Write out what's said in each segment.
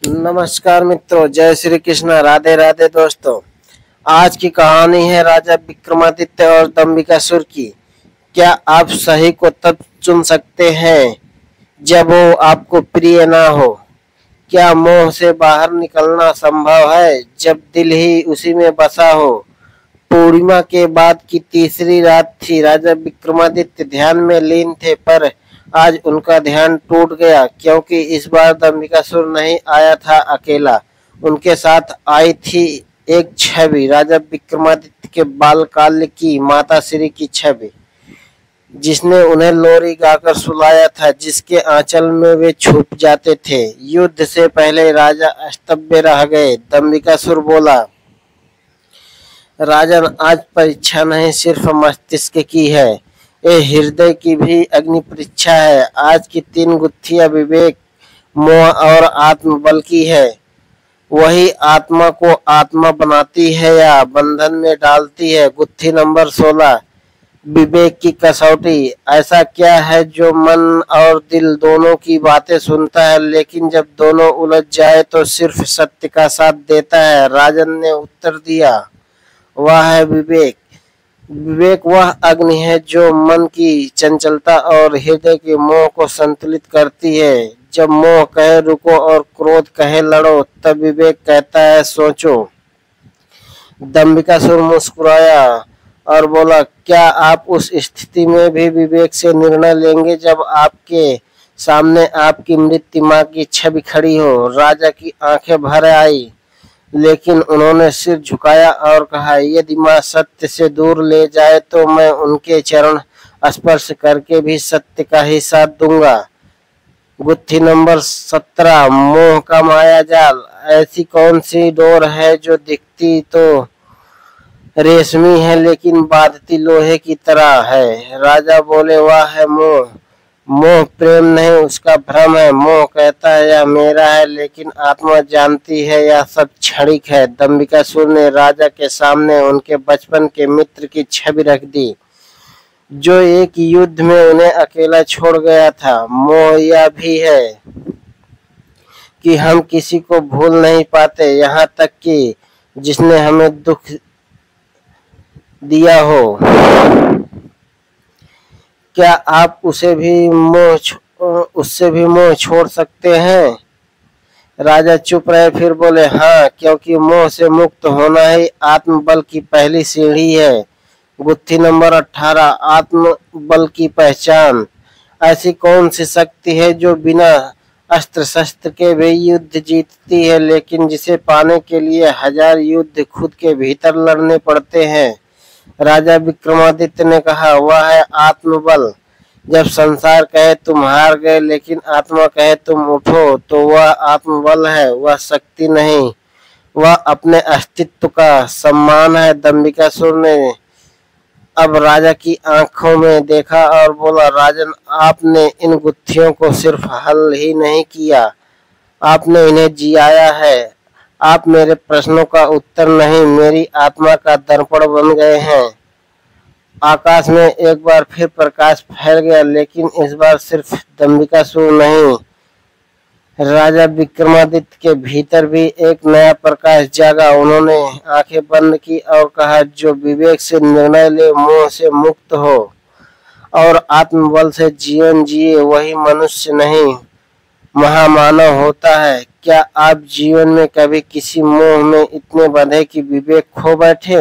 नमस्कार मित्रों, जय श्री कृष्ण, राधे राधे दोस्तों। आज की कहानी है राजा विक्रमादित्य और दंबिकासुर की। क्या आप सही को तब चुन सकते हैं जब वो आपको प्रिय ना हो? क्या मोह से बाहर निकलना संभव है जब दिल ही उसी में बसा हो? पूर्णिमा के बाद की तीसरी रात थी। राजा विक्रमादित्य ध्यान में लीन थे, पर आज उनका ध्यान टूट गया क्योंकि इस बार दंबिकासुर नहीं आया था अकेला। उनके साथ आई थी एक छवि, राजा विक्रमादित्य के बालकाल की माता श्री की छवि, जिसने उन्हें लोरी गाकर सुलाया था, जिसके आंचल में वे छुप जाते थे। युद्ध से पहले राजा स्तब्ध रह गए। दंबिकासुर बोला, राजन, आज परीक्षा नहीं सिर्फ मस्तिष्क की है, ये हृदय की भी अग्नि परीक्षा है। आज की 3 गुत्थियां विवेक, मोह और आत्मबल की है। वही आत्मा को आत्मा बनाती है या बंधन में डालती है। गुत्थी नंबर 16, विवेक की कसौटी। ऐसा क्या है जो मन और दिल दोनों की बातें सुनता है, लेकिन जब दोनों उलझ जाए तो सिर्फ सत्य का साथ देता है? राजन ने उत्तर दिया, वह है विवेक। विवेक वह अग्नि है जो मन की चंचलता और हृदय के मोह को संतुलित करती है। जब मोह कहे रुको और क्रोध कहे लड़ो, तब विवेक कहता है सोचो। दंबिकासुर मुस्कुराया और बोला, क्या आप उस स्थिति में भी विवेक से निर्णय लेंगे जब आपके सामने आपकी मृत्यु माँ की छवि खड़ी हो? राजा की आंखें भर आई, लेकिन उन्होंने सिर झुकाया और कहा, यदि माँ सत्य से दूर ले जाए तो मैं उनके चरण स्पर्श करके भी सत्य का ही साथ दूंगा। गुत्थी नंबर 17, मोह का माया जाल। ऐसी कौन सी डोर है जो दिखती तो रेशमी है लेकिन बांधती लोहे की तरह है? राजा बोले, वह है मोह। मोह प्रेम नहीं, उसका भ्रम है। मोह कहता है यह मेरा है, लेकिन आत्मा जानती है यह सब क्षणिक है। दंबिकासुर ने राजा के सामने उनके बचपन के मित्र की छवि रख दी, जो एक युद्ध में उन्हें अकेला छोड़ गया था। मोह यह भी है कि हम किसी को भूल नहीं पाते, यहाँ तक कि जिसने हमें दुख दिया हो। क्या आप उससे भी मोह छोड़ सकते हैं? राजा चुप रहे, फिर बोले, हाँ, क्योंकि मोह से मुक्त होना ही आत्मबल की पहली सीढ़ी है। गुत्थी नंबर 18, आत्मबल की पहचान। ऐसी कौन सी शक्ति है जो बिना अस्त्र शस्त्र के भी युद्ध जीतती है, लेकिन जिसे पाने के लिए 1000 युद्ध खुद के भीतर लड़ने पड़ते हैं? राजा विक्रमादित्य ने कहा, वह है आत्मबल। जब संसार कहे तुम हार गए लेकिन आत्मा कहे तुम उठो, तो वह आत्मबल है, वह शक्ति नहीं, वह अपने अस्तित्व का सम्मान है। दंबिकासुर ने अब राजा की आंखों में देखा और बोला, राजन, आपने इन गुत्थियों को सिर्फ हल ही नहीं किया, आपने इन्हें जियाया है। आप मेरे प्रश्नों का उत्तर नहीं, मेरी आत्मा का दर्पण बन गए हैं। आकाश में एक बार फिर प्रकाश फैल गया, लेकिन इस बार सिर्फ दंबिकासुर नहीं, राजा विक्रमादित्य के भीतर भी एक नया प्रकाश जागा। उन्होंने आंखें बंद की और कहा, जो विवेक से निर्णय ले, मोह से मुक्त हो और आत्मबल से जीवन जिए, वही मनुष्य नहीं महामानव होता है। क्या आप जीवन में कभी किसी मोह में इतने बंधे कि विवेक खो बैठे?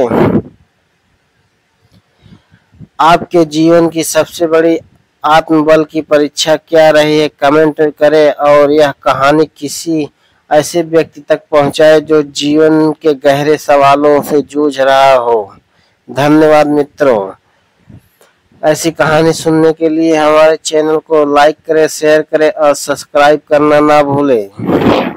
आपके जीवन की सबसे बड़ी आत्मबल की परीक्षा क्या रही है? कमेंट करें और यह कहानी किसी ऐसे व्यक्ति तक पहुंचाए जो जीवन के गहरे सवालों से जूझ रहा हो। धन्यवाद मित्रों। ऐसी कहानी सुनने के लिए हमारे चैनल को लाइक करें, शेयर करें और सब्सक्राइब करना ना भूलें।